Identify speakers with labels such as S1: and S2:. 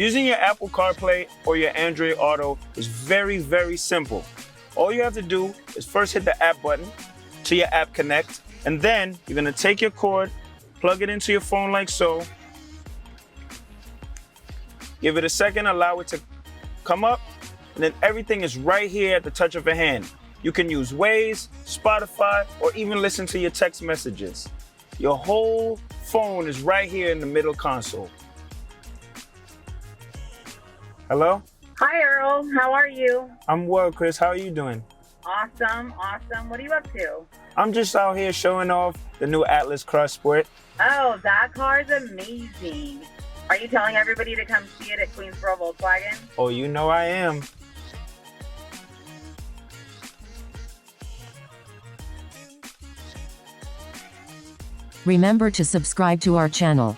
S1: Using your Apple CarPlay or your Android Auto is very, very simple. All you have to do is first hit the app button to your app connect, and then you're gonna take your cord, plug it into your phone like so. Give it a second, allow it to come up, and then everything is right here at the touch of a hand. You can use Waze, Spotify, or even listen to your text messages. Your whole phone is right here in the middle console. Hello?
S2: Hi, Earl. How are you?
S1: I'm well, Chris. How are you doing?
S2: Awesome, awesome. What are you up to?
S1: I'm just out here showing off the new Atlas Cross Sport.
S2: Oh, that car's amazing. Are you telling everybody to come see it at Queensboro Volkswagen?
S1: Oh, you know I am.
S3: Remember to subscribe to our channel.